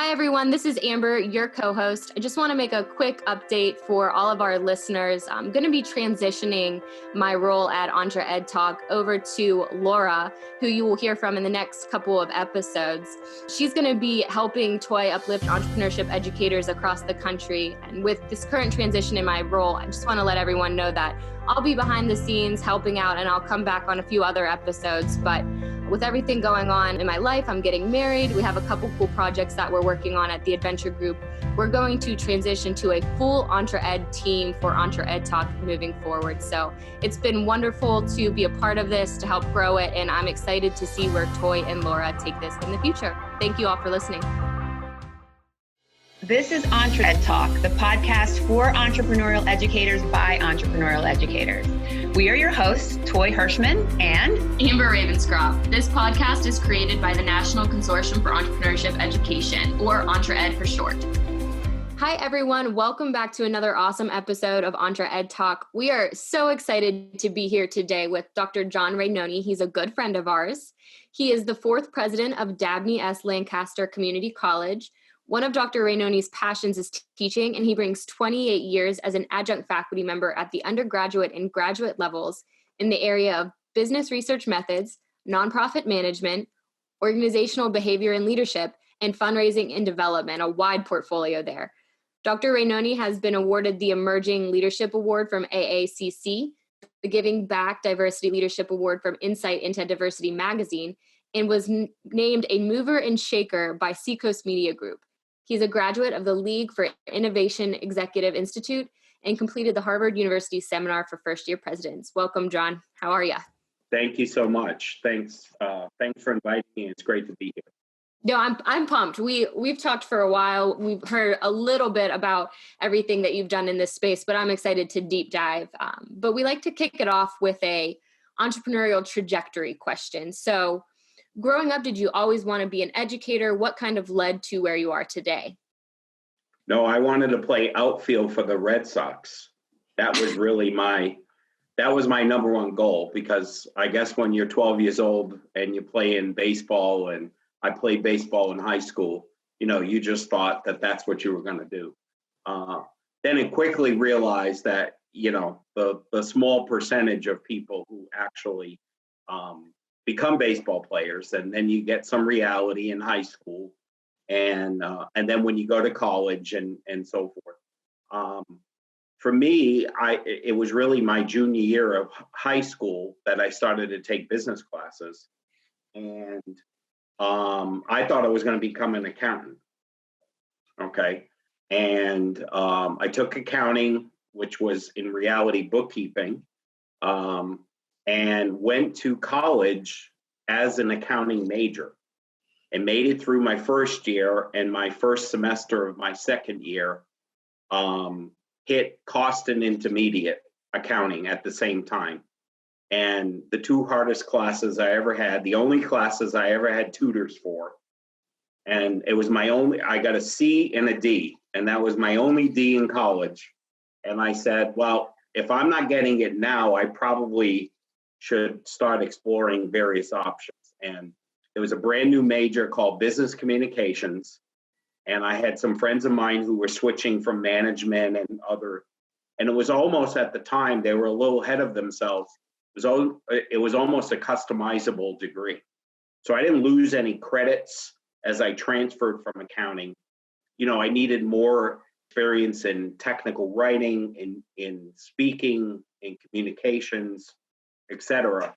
Hi, everyone. This is Amber, your co-host. I just want to make a quick update for all of our listeners. I'm going to be transitioning my role at EntreEd Talk over to Laura, who you will hear from in the next couple of episodes. She's going to be helping Toi uplift entrepreneurship educators across the country. And with this current transition in my role, I just want to let everyone know that I'll be behind the scenes helping out, and I'll come back on a few other episodes. But with everything going on in my life, I'm getting married. We have a couple cool projects that we're working on at the Adventure Group. We're going to transition to a full EntreEd team for EntreEd Talk moving forward. So it's been wonderful to be a part of this, to help grow it, and I'm excited to see where Toi and Laura take this in the future. Thank you all for listening. This is EntreEd Talk, the podcast for entrepreneurial educators by entrepreneurial educators. We are your hosts, Toi Hirschman and Amber Ravenscroft. This podcast is created by the National Consortium for Entrepreneurship Education, or EntreEd for short. Hi, everyone. Welcome back to another awesome episode of EntreEd Talk. We are so excited to be here today with Dr. John Rainone. He's a good friend of ours. He is the fourth president of Dabney S. Lancaster Community College. One of Dr. Rainone's passions is teaching, and he brings 28 years as an adjunct faculty member at the undergraduate and graduate levels in the area of business research methods, nonprofit management, organizational behavior and leadership, and fundraising and development, a wide portfolio there. Dr. Rainone has been awarded the Emerging Leadership Award from AACC, the Giving Back Diversity Leadership Award from Insight into Diversity magazine, and was named a mover and shaker by Seacoast Media Group. He's a graduate of the League for Innovation Executive Institute and completed the Harvard University Seminar for First-Year Presidents. Welcome, John. How are you? Thank you so much. Thanks for inviting me. It's great to be here. No, I'm pumped. We've talked for a while. We've heard a little bit about everything that you've done in this space, but I'm excited to deep dive. But we like to kick it off with a entrepreneurial trajectory question. So, growing up, did you always want to be an educator? What kind of led to where you are today? No, I wanted to play outfield for the Red Sox. That was my number one goal, because I guess when you're 12 years old and you play in baseball, and I played baseball in high school, you just thought that that's what you were going to do. Then I quickly realized that, the small percentage of people who actually become baseball players, and then you get some reality in high school, and then when you go to college and so forth. For me, it was really my junior year of high school that I started to take business classes, and I thought I was going to become an accountant. Okay, and I took accounting, which was in reality bookkeeping. And went to college as an accounting major and made it through my first year, and my first semester of my second year hit cost and intermediate accounting at the same time. And the two hardest classes I ever had, the only classes I ever had tutors for. And it was I got a C and a D, and that was my only D in college. And I said, well, if I'm not getting it now, I probably should start exploring various options. And it was a brand new major called business communications. And I had some friends of mine who were switching from management and it was almost, at the time, they were a little ahead of themselves. It was almost a customizable degree. So I didn't lose any credits as I transferred from accounting. I needed more experience in technical writing, in speaking, in communications, etc.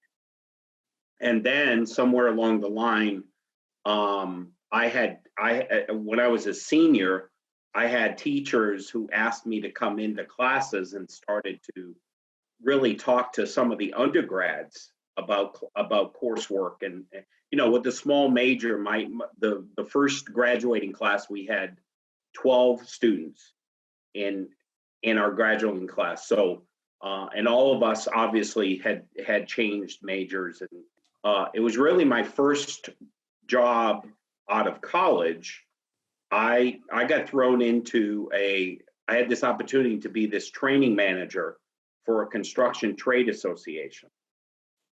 And then somewhere along the line, when I was a senior, I had teachers who asked me to come into classes and started to really talk to some of the undergrads about coursework. And with the small major, the first graduating class, we had 12 students in our graduating class. So and all of us obviously had changed majors, and it was really my first job out of college. I got thrown into I had this opportunity to be this training manager for a construction trade association.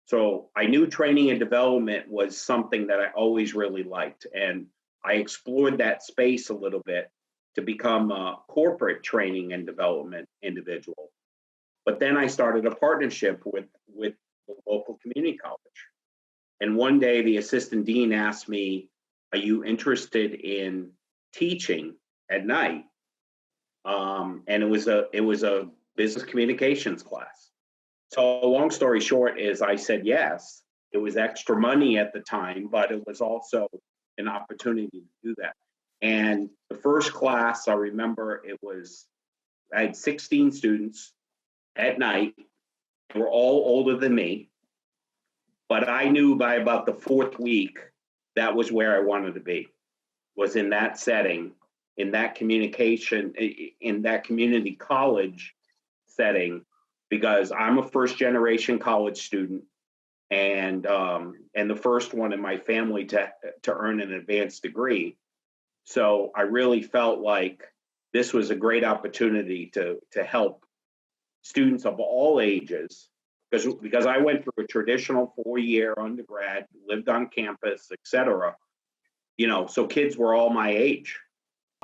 So I knew training and development was something that I always really liked. And I explored that space a little bit to become a corporate training and development individual. But then I started a partnership with the local community college. And one day the assistant dean asked me, are you interested in teaching at night? And it was a business communications class. So long story short is I said yes. It was extra money at the time, but it was also an opportunity to do that. And the first class, I remember I had 16 students at night. They were all older than me, but I knew by about the fourth week, that was where I wanted to be, was in that setting, in that communication, in that community college setting, because I'm a first generation college student and the first one in my family to earn an advanced degree. So I really felt like this was a great opportunity to help students of all ages, because I went through a traditional 4-year undergrad, lived on campus, etc. So kids were all my age.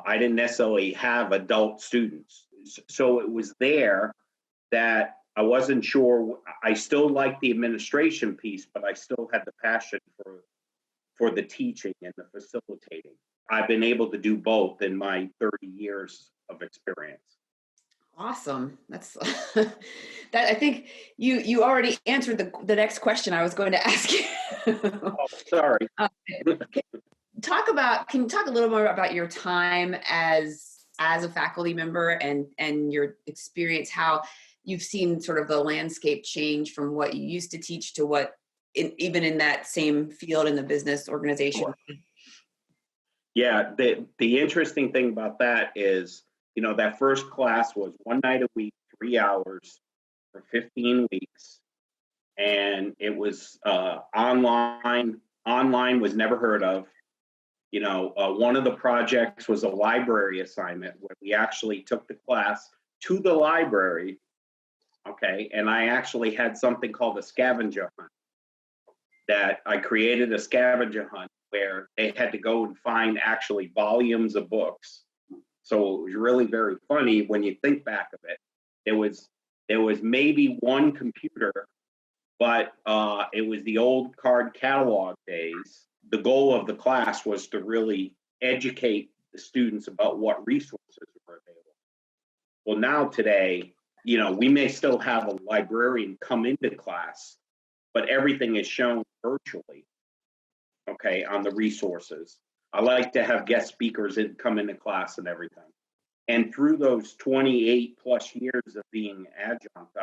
I didn't necessarily have adult students. So it was there that I wasn't sure. I still liked the administration piece, but I still had the passion for the teaching and the facilitating. I've been able to do both in my 30 years of experience. Awesome. That's that. I think you already answered the next question I was going to ask you. Oh, sorry. Can you talk a little more about your time as a faculty member and your experience, how you've seen sort of the landscape change from what you used to teach to what even in that same field in the business organization? Yeah, the interesting thing about that is, that first class was one night a week, 3 hours for 15 weeks. And it was online. Online was never heard of. One of the projects was a library assignment where we actually took the class to the library. Okay. And I actually had something called a scavenger hunt, that I created a scavenger hunt where they had to go and find actually volumes of books. So it was really very funny when you think back of it. There was maybe one computer, but it was the old card catalog days. The goal of the class was to really educate the students about what resources were available. Well, now today, we may still have a librarian come into class, but everything is shown virtually, okay, on the resources. I like to have guest speakers come into class and everything. And through those 28 plus years of being adjunct,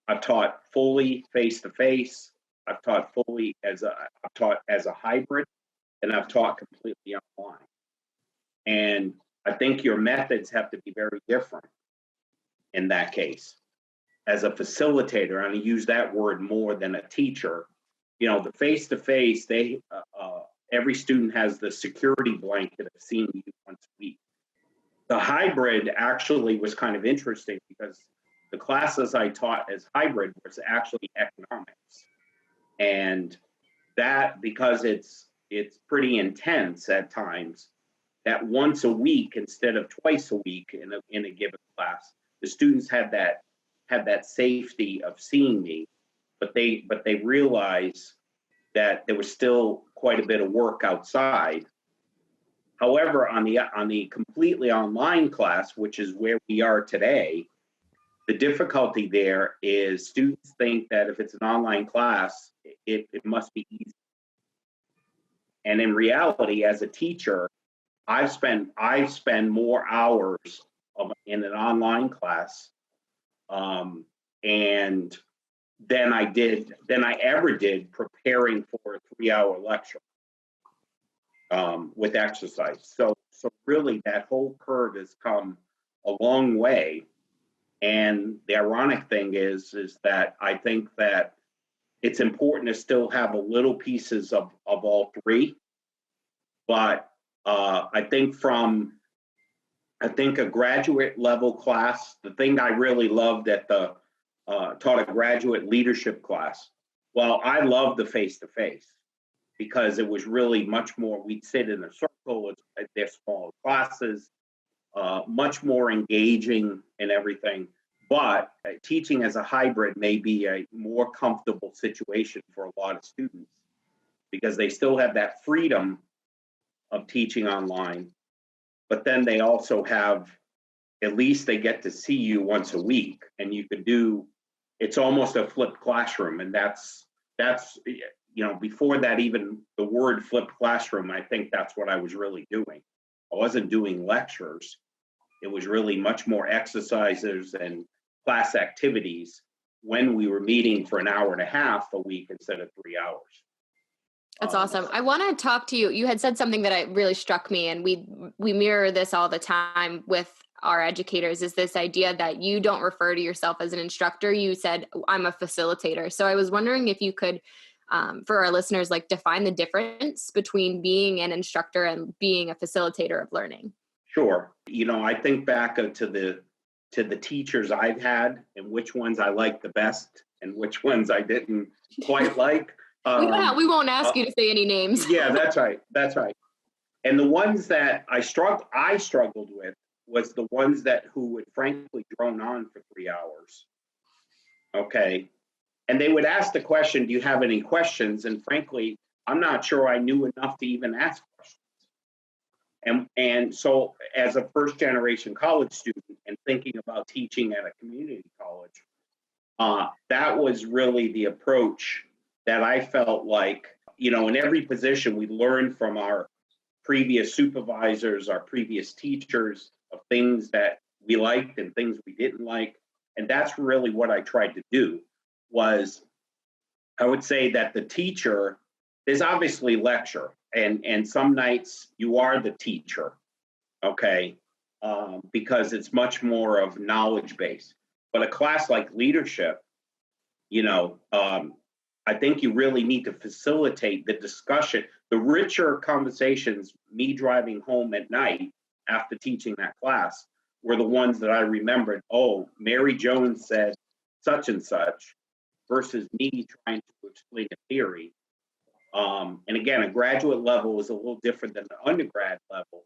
I've taught fully face-to-face, I've taught as a hybrid, and I've taught completely online. And I think your methods have to be very different in that case. As a facilitator, and I use that word more than a teacher, the face-to-face, every student has the security blanket of seeing you once a week. The hybrid actually was kind of interesting because the classes I taught as hybrid was actually economics. And that, because it's pretty intense at times, that once a week instead of twice a week in a given class, the students had that safety of seeing me, but they realized that there was still quite a bit of work outside. However, on the completely online class, which is where we are today, the difficulty there is students think that if it's an online class, it must be easy. And in reality, as a teacher, I spend more hours in an online class and than I ever did preparing for a 3-hour lecture with exercise. So really that whole curve has come a long way. And the ironic thing is that I think that it's important to still have a little pieces of all three. But I think a graduate level class, the thing I really loved taught a graduate leadership class. Well, I love the face-to-face because it was really much more, we'd sit in a circle, they're small classes, much more engaging and everything. But teaching as a hybrid may be a more comfortable situation for a lot of students because they still have that freedom of teaching online, but then they also have, at least they get to see you once a week, and you can do, it's almost a flipped classroom. And that's, before that, even the word flipped classroom, I think that's what I was really doing. I wasn't doing lectures. It was really much more exercises and class activities when we were meeting for an hour and a half a week instead of 3 hours. That's awesome. I want to talk to you. You had said something that really struck me, and we mirror this all the time with our educators, is this idea that you don't refer to yourself as an instructor. You said, I'm a facilitator. So I was wondering if you could, for our listeners, like define the difference between being an instructor and being a facilitator of learning. Sure. I think back to the teachers I've had and which ones I liked the best and which ones I didn't quite like. We won't ask you to say any names. Yeah, that's right. That's right. And the ones that I struggled with was the ones who would frankly drone on for 3 hours. Okay. And they would ask the question, do you have any questions? And frankly, I'm not sure I knew enough to even ask questions. And so as a first generation college student and thinking about teaching at a community college, that was really the approach that I felt like, in every position we learned from our previous supervisors, our previous teachers, of things that we liked and things we didn't like. And that's really what I tried to do. Was I would say that the teacher, there's obviously lecture, and some nights you are the teacher, okay, because it's much more of knowledge base. But a class like leadership, I think you really need to facilitate the discussion, the richer conversations. Me driving home at night after teaching that class were the ones that I remembered. Oh, Mary Jones said such and such, versus me trying to explain a theory. And again, a graduate level is a little different than the undergrad level,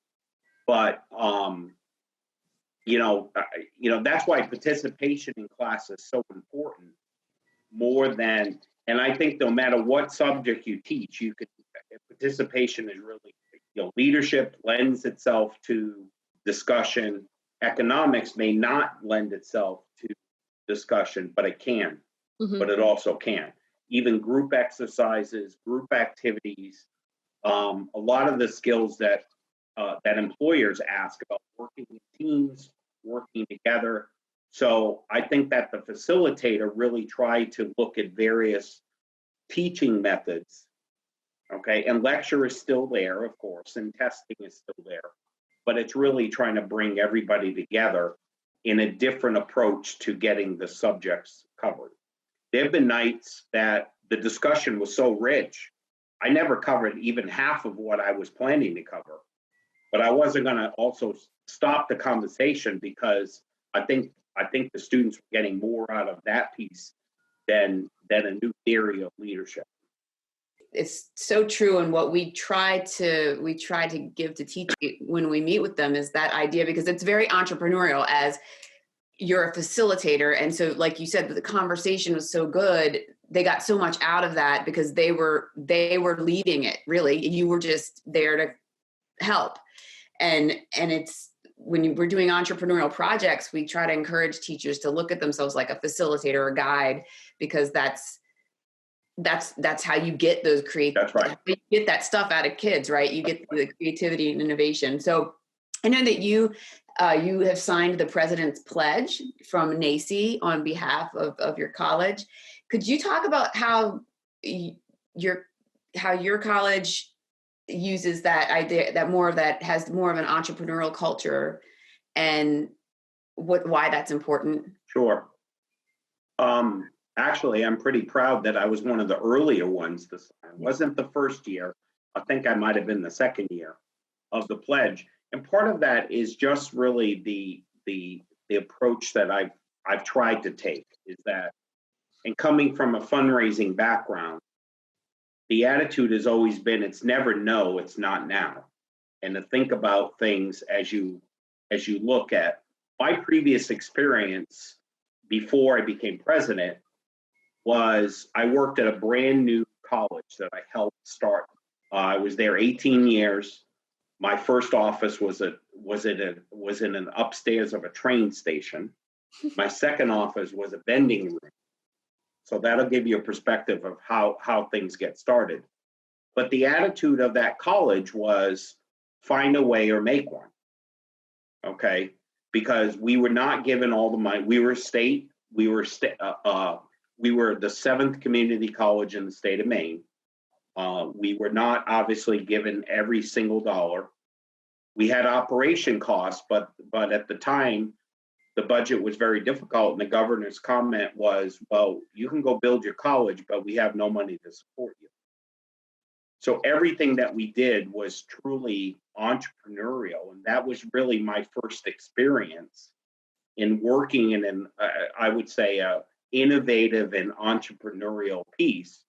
but that's why participation in class is so important, more than. And I think no matter what subject you teach, participation is really, leadership lends itself to discussion. Economics may not lend itself to discussion, but it can. Mm-hmm. But it also can. Even group exercises, group activities, a lot of the skills that employers ask about, working in teams, working together. So I think that the facilitator really tried to look at various teaching methods, okay? And lecture is still there, of course, and testing is still there. But it's really trying to bring everybody together in a different approach to getting the subjects covered. There have been nights that the discussion was so rich, I never covered even half of what I was planning to cover. But I wasn't going to also stop the conversation, because I think the students were getting more out of that piece than a new theory of leadership. It's so true. And what we try to give to teachers when we meet with them is that idea, because it's very entrepreneurial, as you're a facilitator. And so, like you said, the conversation was so good. They got so much out of that because they were leading it, really. You were just there to help. And it's, when we're doing entrepreneurial projects, we try to encourage teachers to look at themselves like a facilitator or a guide, because that's how you get those That's right. You get that stuff out of kids, right? You get the creativity and innovation. So I know that you have signed the President's Pledge from NACCE on behalf of your college. Could you talk about how your college uses that idea, that has more of an entrepreneurial culture, and why that's important? Sure. Actually, I'm pretty proud that I was one of the earlier ones to sign. It wasn't the first year. I think I might have been the second year of the pledge. And part of that is just really the approach that I've tried to take, is that, and coming from a fundraising background, the attitude has always been, it's never no, it's not now. And to think about things as you look at my previous experience before I became president was I worked at a brand new college that I helped start. I was there 18 years. My first office was in an upstairs of a train station. My second office was a vending room. So that'll give you a perspective of how things get started. But the attitude of that college was find a way or make one. Okay, because we were not given all the money. We were the seventh community college in the state of Maine. We were not obviously given every single dollar. We had operation costs, but at the time, the budget was very difficult. And the governor's comment was, well, you can go build your college, but we have no money to support you. So everything that we did was truly entrepreneurial. And that was really my first experience in working in an, I would say, a innovative and entrepreneurial piece.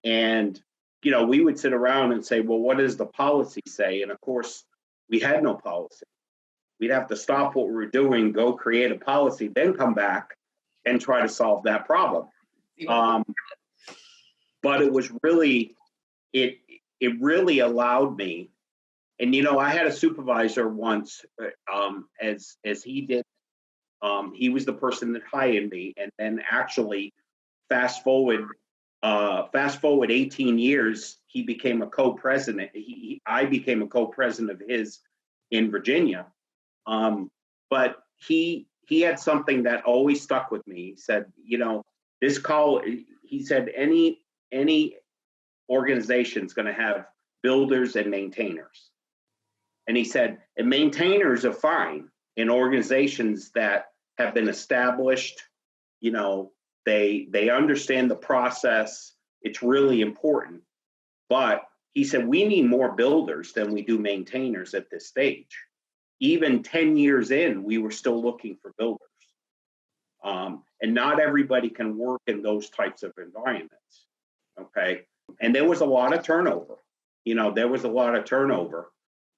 And, we would sit around and say, well, what does the policy say? And of course, we had no policy. We'd have to stop what we were doing, go create a policy, then come back and try to solve that problem. But it was really, it really allowed me. And, I had a supervisor once, as he did, he was the person that hired me. And then actually fast forward 18 years, he became a co-president. I became a co-president of his in Virginia. But he had something that always stuck with me. He said, this call, he said, any organization is going to have builders and maintainers. And he said, and maintainers are fine in organizations that have been established, they understand the process. It's really important. But he said, we need more builders than we do maintainers at this stage. Even 10 years in, we were still looking for builders. And not everybody can work in those types of environments, okay? And there was a lot of turnover.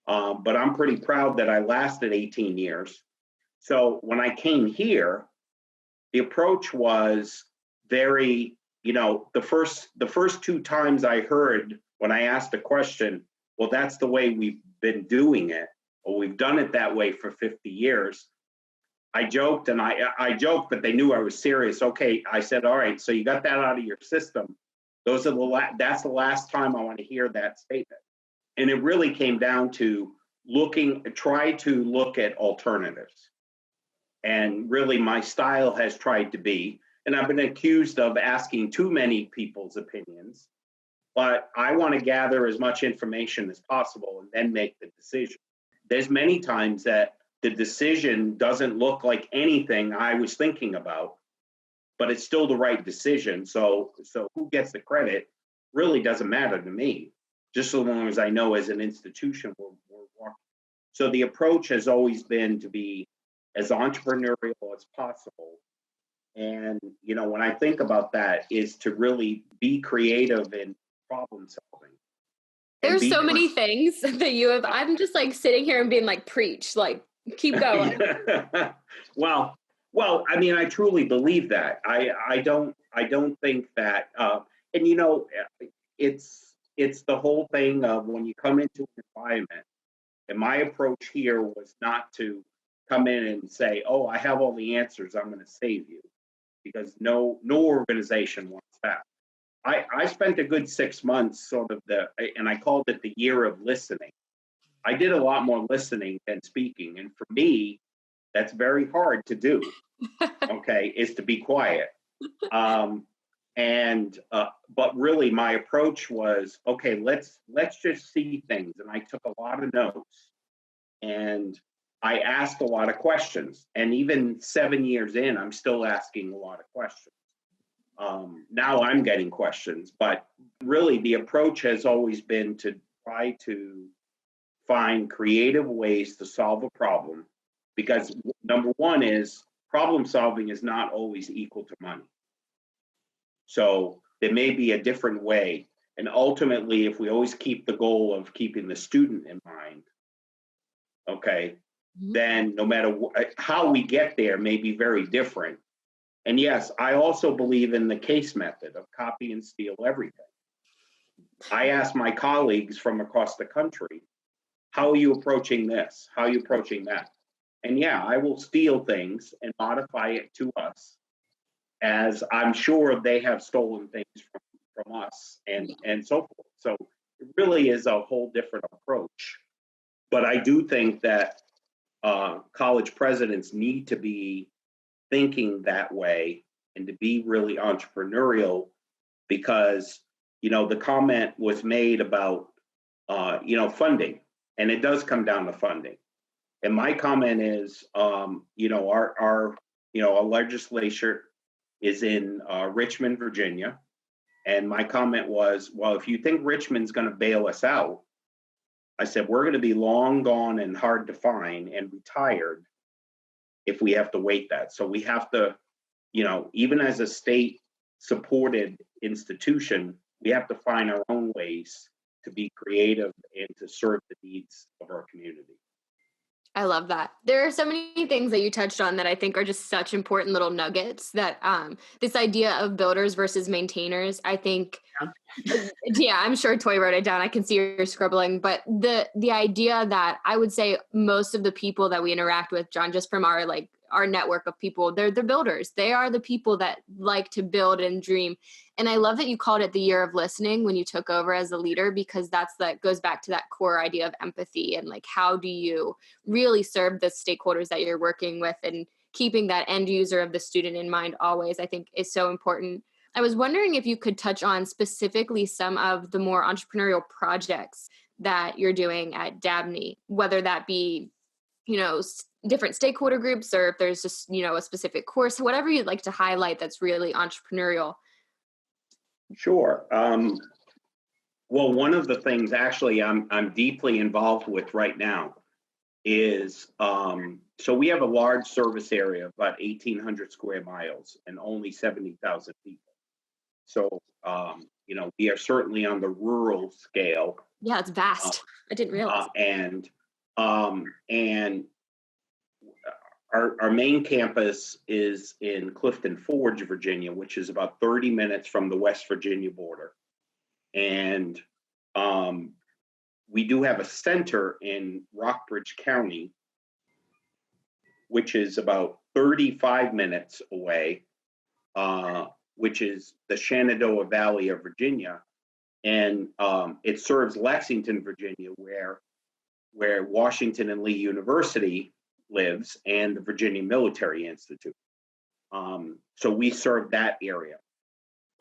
But I'm pretty proud that I lasted 18 years. So when I came here, the approach was very, the first two times I heard when I asked a question, well, that's the way we've been doing it, or we've done it that way for 50 years. I joked, and I joked, but they knew I was serious. Okay, I said, all right, so you got that out of your system. That's the last time I want to hear that statement. And it really came down to try to look at alternatives. And really my style has tried to be, and I've been accused of asking too many people's opinions, but I want to gather as much information as possible and then make the decision. There's many times that the decision doesn't look like anything I was thinking about, but it's still the right decision. So who gets the credit really doesn't matter to me, just so long as I know as an institution we're walking. So the approach has always been to be as entrepreneurial as possible. And, when I think about that is to really be creative in problem solving. There's so many things that you have. I'm just like sitting here and being like, preach, like keep going. Well, I mean, I truly believe that. I don't think that, and it's the whole thing of when you come into an environment, and my approach here was not to come in and say, oh, I have all the answers, I'm going to save you, because no organization wants that. I spent a good 6 months and I called it the year of listening. I did a lot more listening than speaking. And for me, that's very hard to do, okay, is to be quiet. But really my approach was, okay, let's just see things. And I took a lot of notes and I asked a lot of questions. And even 7 years in, I'm still asking a lot of questions. Now I'm getting questions, but really the approach has always been to try to find creative ways to solve a problem, because number one is problem solving is not always equal to money. So there may be a different way. And ultimately, if we always keep the goal of keeping the student in mind, okay, then no matter how we get there may be very different. And yes, I also believe in the case method of copy and steal everything. I ask my colleagues from across the country, how are you approaching this? How are you approaching that? And yeah, I will steal things and modify it to us, as I'm sure they have stolen things from us and so forth. So it really is a whole different approach. But I do think that college presidents need to be thinking that way and to be really entrepreneurial, because, the comment was made about, funding, and it does come down to funding. And my comment is, our legislature is in Richmond, Virginia. And my comment was, well, if you think Richmond's going to bail us out, I said, we're going to be long gone and hard to find and retired if we have to wait that. So we have to, even as a state supported institution, we have to find our own ways to be creative and to serve the needs of our community. I love that. There are so many things that you touched on that I think are just such important little nuggets, that this idea of builders versus maintainers, I think, yeah, I'm sure Toi wrote it down. I can see you're scribbling, but the idea that I would say most of the people that we interact with, John, just from our network of people, they're the builders. They are the people that like to build and dream. And I love that you called it the year of listening when you took over as a leader, because that goes back to that core idea of empathy and how do you really serve the stakeholders that you're working with, and keeping that end user of the student in mind always, I think, is so important. I was wondering if you could touch on specifically some of the more entrepreneurial projects that you're doing at Dabney, whether that be, different stakeholder groups, or if there's just, a specific course, whatever you'd like to highlight that's really entrepreneurial. Sure. Well, one of the things actually I'm deeply involved with right now is, so we have a large service area, about 1,800 square miles and only 70,000 people. So, we are certainly on the rural scale. Yeah, it's vast. I didn't realize. And our main campus is in Clifton Forge, Virginia, which is about 30 minutes from the West Virginia border. And we do have a center in Rockbridge County, which is about 35 minutes away, which is the Shenandoah Valley of Virginia. And it serves Lexington, Virginia, where Washington and Lee University lives, and the Virginia Military Institute. So we serve that area.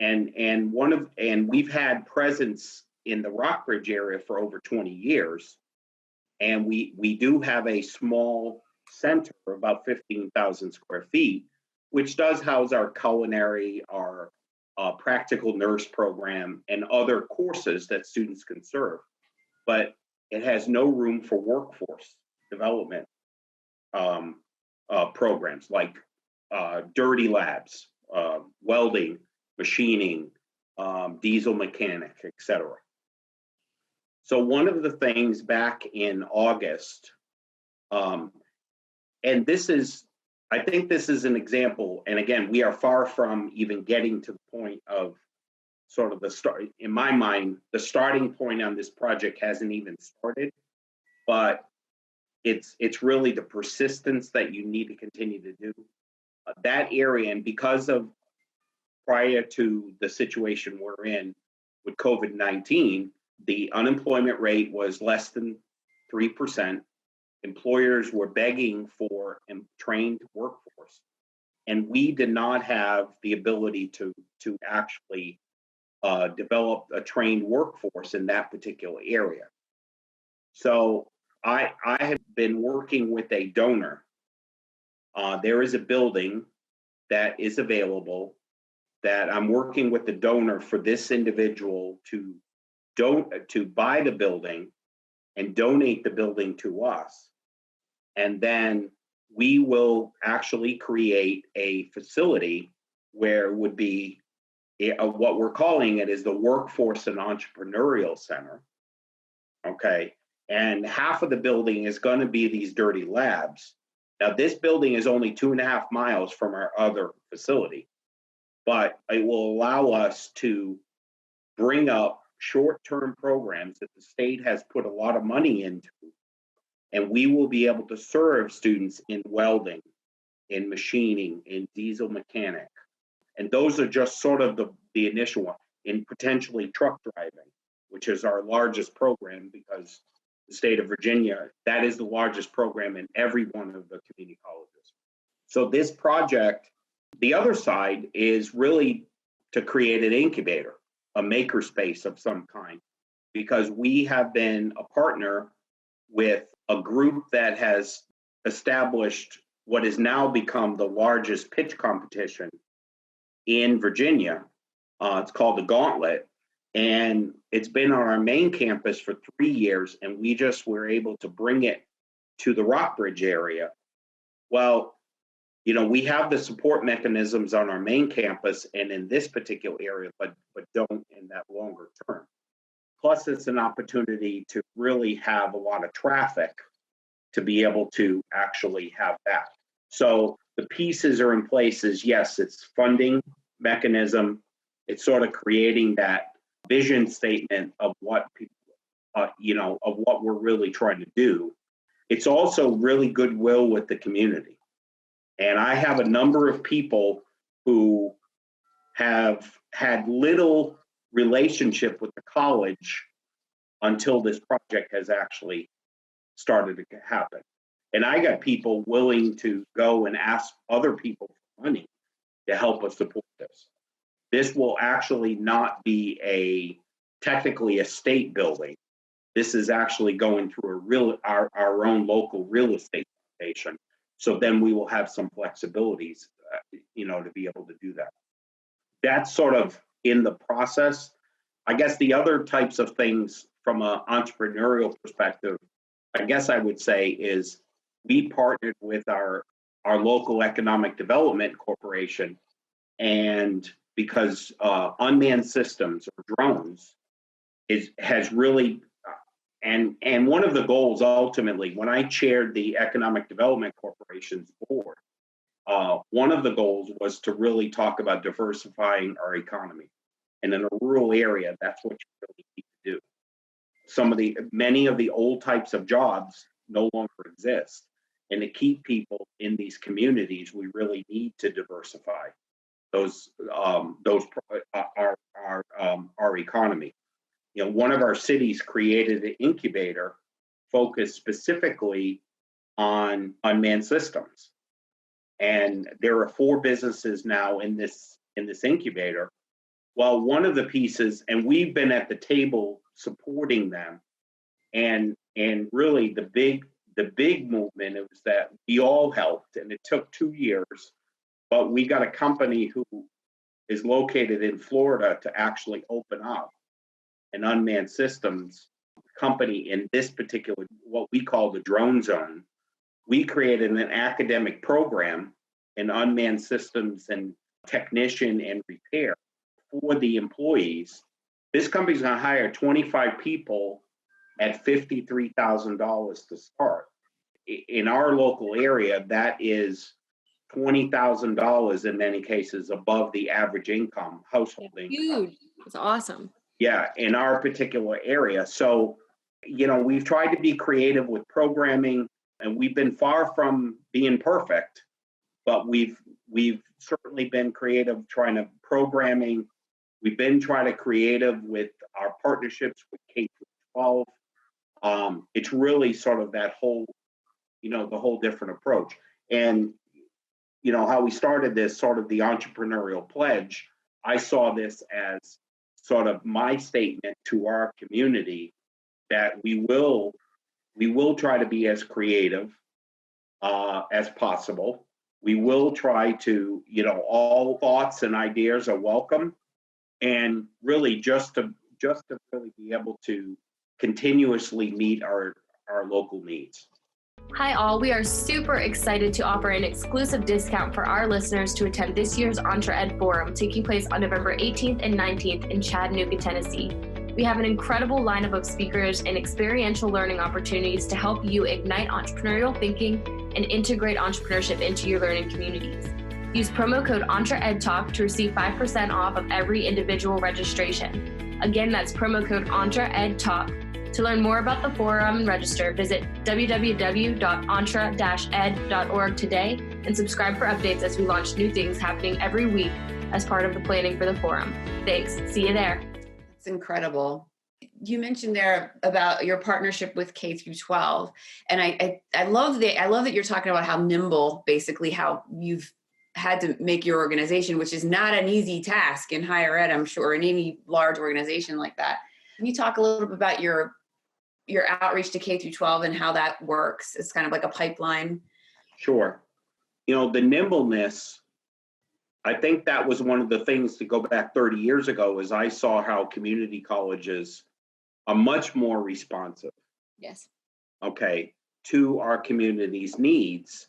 And we've had presence in the Rockbridge area for over 20 years. And we do have a small center, about 15,000 square feet, which does house our culinary, our practical nurse program, and other courses that students can serve. But it has no room for workforce development programs like dirty labs, welding, machining, diesel mechanic, etc. So one of the things back in August, and I think this is an example, and again, we are far from even getting to the point of sort of the start. In my mind, the starting point on this project hasn't even started, but it's really the persistence that you need to continue to do. That area, and because of prior to the situation we're in with COVID-19, the unemployment rate was less than 3%. Employers were begging for a trained workforce, and we did not have the ability to actually develop a trained workforce in that particular area. So I have been working with a donor. There is a building that is available that I'm working with the donor for this individual to buy the building and donate the building to us. And then we will actually create a facility where it would be what we're calling it is the Workforce and Entrepreneurial Center. Okay. And half of the building is going to be these dirty labs. Now, this building is only 2.5 miles from our other facility, but it will allow us to bring up short-term programs that the state has put a lot of money into, and we will be able to serve students in welding, in machining, in diesel mechanic. And those are just sort of the initial one, in potentially truck driving, which is our largest program because the state of Virginia, that is the largest program in every one of the community colleges. So this project, the other side is really to create an incubator, a makerspace of some kind, because we have been a partner with a group that has established what has now become the largest pitch competition in Virginia. It's called the Gauntlet. And it's been on our main campus for 3 years, and we just were able to bring it to the Rockbridge area. Well, we have the support mechanisms on our main campus and in this particular area, but don't in that longer term. Plus, it's an opportunity to really have a lot of traffic to be able to actually have that. So the pieces are in places. Yes, it's funding mechanism. It's sort of creating that vision statement of what people, of what we're really trying to do. It's also really goodwill with the community. And I have a number of people who have had little relationship with the college until this project has actually started to happen. And I got people willing to go and ask other people for money to help us support this. This will actually not be technically a state building. This is actually going through our own local real estate foundation. So then we will have some flexibilities, to be able to do that. That's sort of in the process. I guess the other types of things from an entrepreneurial perspective, I guess I would say is we partnered with our local economic development corporation, and because unmanned systems or drones has really, and one of the goals ultimately, when I chaired the Economic Development Corporation's board, one of the goals was to really talk about diversifying our economy. And in a rural area, that's what you really need to do. Many of the old types of jobs no longer exist. And to keep people in these communities, we really need to diversify our economy. One of our cities created an incubator focused specifically on unmanned systems, and there are 4 businesses now in this incubator. Well, one of the pieces, and we've been at the table supporting them, and really the big movement was that we all helped, and it took 2 years. But we got a company who is located in Florida to actually open up an unmanned systems company in this particular, what we call the drone zone. We created an academic program in unmanned systems and technician and repair for the employees. This company's going to hire 25 people at $53,000 to start. In our local area, that is $20,000 in many cases above the average household income. Huge. It's awesome. Yeah, in our particular area. So, we've tried to be creative with programming, and we've been far from being perfect, but we've certainly been creative trying to programming. We've been trying to creative with our partnerships with K-12. It's really sort of that whole, the whole different approach. And how we started this sort of the entrepreneurial pledge, I saw this as sort of my statement to our community that we will try to be as creative as possible. We will try to, all thoughts and ideas are welcome, and really just to really be able to continuously meet our local needs. Hi all, we are super excited to offer an exclusive discount for our listeners to attend this year's EntreEd Forum taking place on November 18th and 19th in Chattanooga, Tennessee. We have an incredible lineup of speakers and experiential learning opportunities to help you ignite entrepreneurial thinking and integrate entrepreneurship into your learning communities. Use promo code EntreEd Talk to receive 5% off of every individual registration. Again, that's promo code EntreEd Talk. To learn more about the forum and register, visit www.entre-ed.org today and subscribe for updates as we launch new things happening every week as part of the planning for the forum. Thanks. See you there. That's incredible. You mentioned there about your partnership with K through 12, and I love that you're talking about how nimble, basically, how you've had to make your organization, which is not an easy task in higher ed, I'm sure, in any large organization like that. Can you talk a little bit about your outreach to K through 12 and how that works? It's kind of like a pipeline. Sure. The nimbleness, I think that was one of the things to go back 30 years ago, is I saw how community colleges are much more responsive. Yes. Okay, to our community's needs,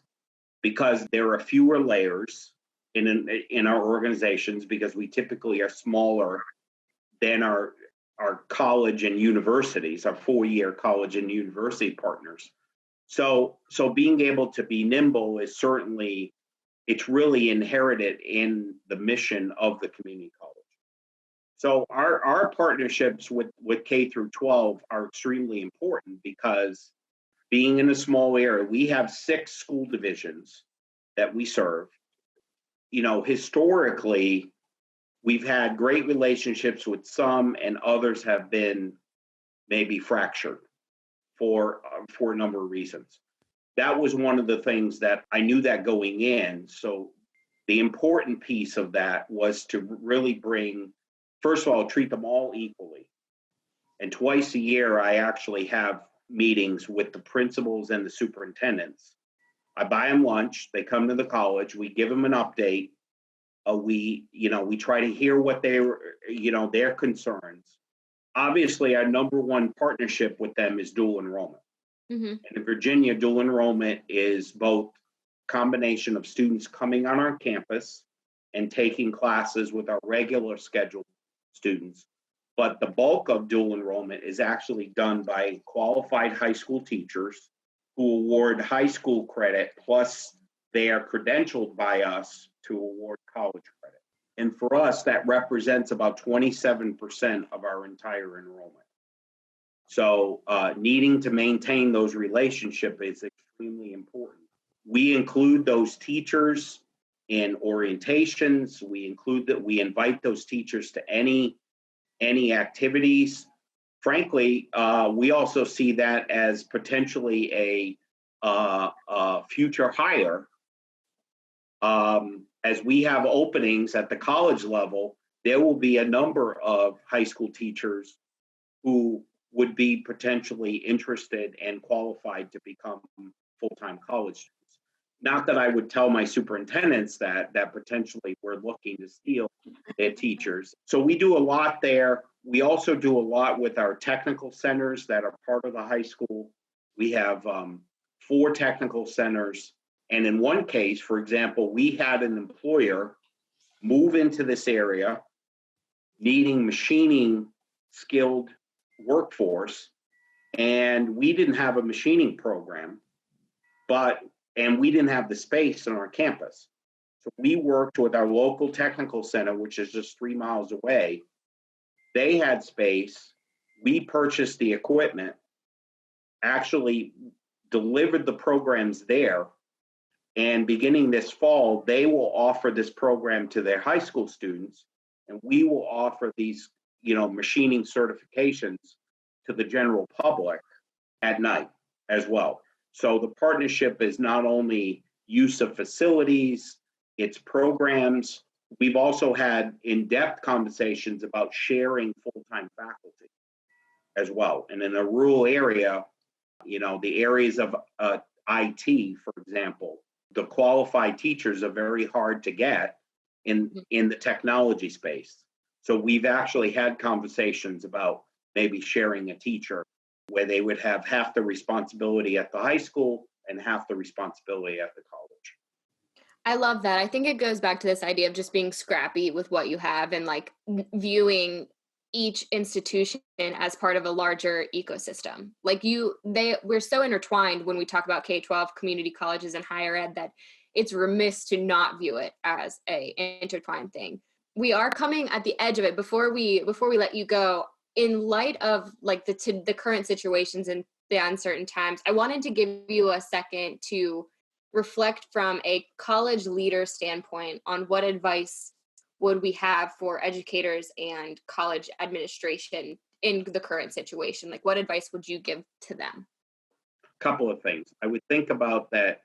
because there are fewer layers in our organizations, because we typically are smaller than our college and universities, our 4-year college and university partners. So being able to be nimble is certainly, it's really inherited in the mission of the community college. So our partnerships with K through 12 are extremely important, because being in a small area, we have 6 school divisions that we serve. Historically, we've had great relationships with some, and others have been maybe fractured for a number of reasons. That was one of the things that I knew that going in. So the important piece of that was to really first of all, treat them all equally. And twice a year, I actually have meetings with the principals and the superintendents. I buy them lunch, they come to the college, we give them an update. We try to hear what their concerns. Obviously, our number one partnership with them is dual enrollment. Mm-hmm. And in Virginia, dual enrollment is both combination of students coming on our campus and taking classes with our regular scheduled students. But the bulk of dual enrollment is actually done by qualified high school teachers who award high school credit, plus they are credentialed by us to award college credit. And for us, that represents about 27% of our entire enrollment. So needing to maintain those relationships is extremely important. We include those teachers in orientations. We invite those teachers to any activities. Frankly, we also see that as potentially a future hire. As we have openings at the college level, there will be a number of high school teachers who would be potentially interested and qualified to become full-time college students. Not that I would tell my superintendents that potentially we're looking to steal their teachers. So we do a lot there. We also do a lot with our technical centers that are part of the high school. We have 4 technical centers. And in one case, for example, we had an employer move into this area needing machining skilled workforce, and we didn't have a machining program, and we didn't have the space on our campus. So we worked with our local technical center, which is just 3 miles away. They had space. We purchased the equipment, actually delivered the programs there. And beginning this fall, they will offer this program to their high school students, and we will offer these, machining certifications to the general public at night as well. So the partnership is not only use of facilities, it's programs. We've also had in-depth conversations about sharing full-time faculty as well. And in a rural area, the areas of IT, for example, the qualified teachers are very hard to get in the technology space. So we've actually had conversations about maybe sharing a teacher where they would have half the responsibility at the high school and half the responsibility at the college. I love that. I think it goes back to this idea of just being scrappy with what you have and like viewing each institution as part of a larger ecosystem. Like we're so intertwined when we talk about K-12 community colleges and higher ed that it's remiss to not view it as a intertwined thing. We are coming at the edge of it. Before we let you go, in light of like the current situations and the uncertain times, I wanted to give you a second to reflect from a college leader standpoint on what advice would we have for educators and college administration in the current situation? Like, what advice would you give to them? A couple of things. I would think about that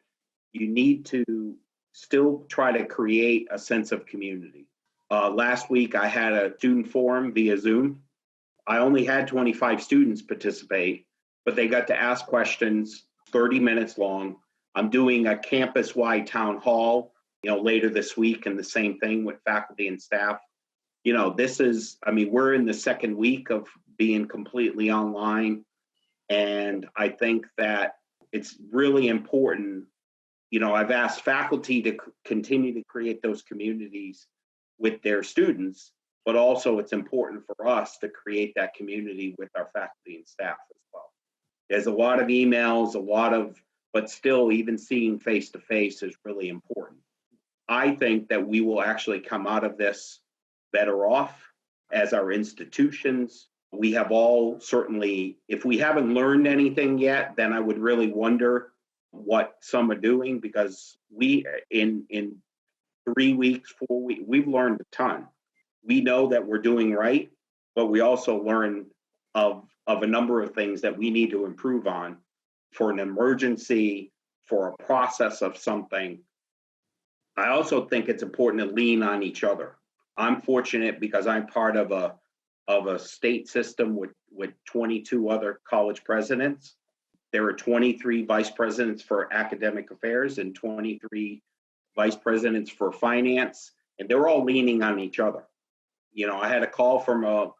you need to still try to create a sense of community. Last week, I had a student forum via Zoom. I only had 25 students participate, but they got to ask questions 30 minutes long. I'm doing a campus-wide town hall, later this week, and the same thing with faculty and staff. We're in the second week of being completely online. And I think that it's really important. I've asked faculty to continue to create those communities with their students, but also it's important for us to create that community with our faculty and staff as well. There's a lot of emails, but still even seeing face-to-face is really important. I think that we will actually come out of this better off as our institutions. We have all certainly, if we haven't learned anything yet, then I would really wonder what some are doing, because we, in 3 weeks, 4 weeks, we've learned a ton. We know that we're doing right, but we also learn of a number of things that we need to improve on for an emergency, for a process of something. I also think it's important to lean on each other. I'm fortunate because I'm part of a state system with 22 other college presidents. There are 23 vice presidents for academic affairs and 23 vice presidents for finance, and they're all leaning on each other. I had a call from a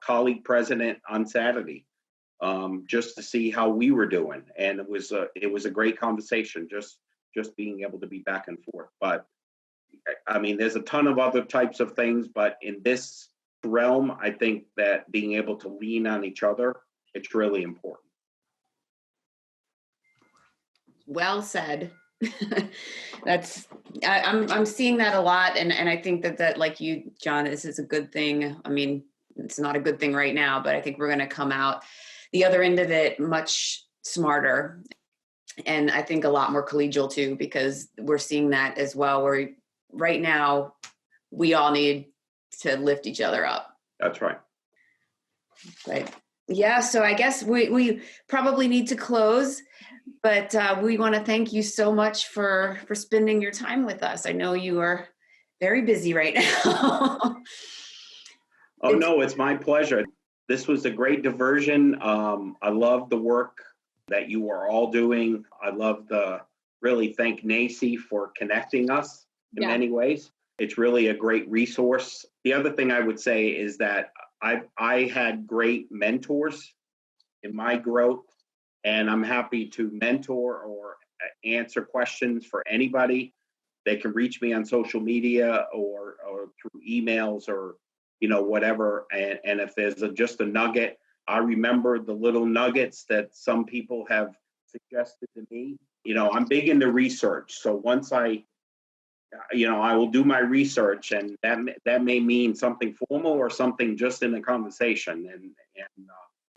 colleague president on Saturday just to see how we were doing, and it was a great conversation, just being able to be back and forth. But there's a ton of other types of things, but in this realm, I think that being able to lean on each other, it's really important. Well said. I'm seeing that a lot, and I think that like you, John, this is a good thing. It's not a good thing right now, but I think we're going to come out the other end of it much smarter, and I think a lot more collegial too, because we're seeing that as well, where right now we all need to lift each other up. That's right. Right. Yeah, so I guess we probably need to close, but we want to thank you so much for spending your time with us. I know you are very busy right now. No, it's my pleasure. This was a great diversion. I love the work that you are all doing. I love really thank NACCE for connecting us in many ways. It's really a great resource. The other thing I would say is that I had great mentors in my growth, and I'm happy to mentor or answer questions for anybody. They can reach me on social media or through emails or whatever. And if there's just a nugget, I remember the little nuggets that some people have suggested to me. I'm big into research, so once I will do my research, and that may mean something formal or something just in a conversation.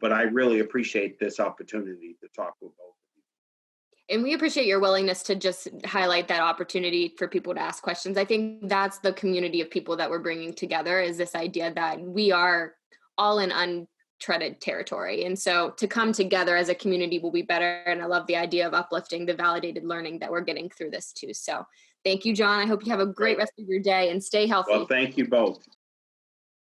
But I really appreciate this opportunity to talk with both of you. And we appreciate your willingness to just highlight that opportunity for people to ask questions. I think that's the community of people that we're bringing together, is this idea that we are all in untreaded territory. And so to come together as a community will be better. And I love the idea of uplifting the validated learning that we're getting through this too. So thank you, John. I hope you have a great rest of your day and stay healthy. Well, thank you both.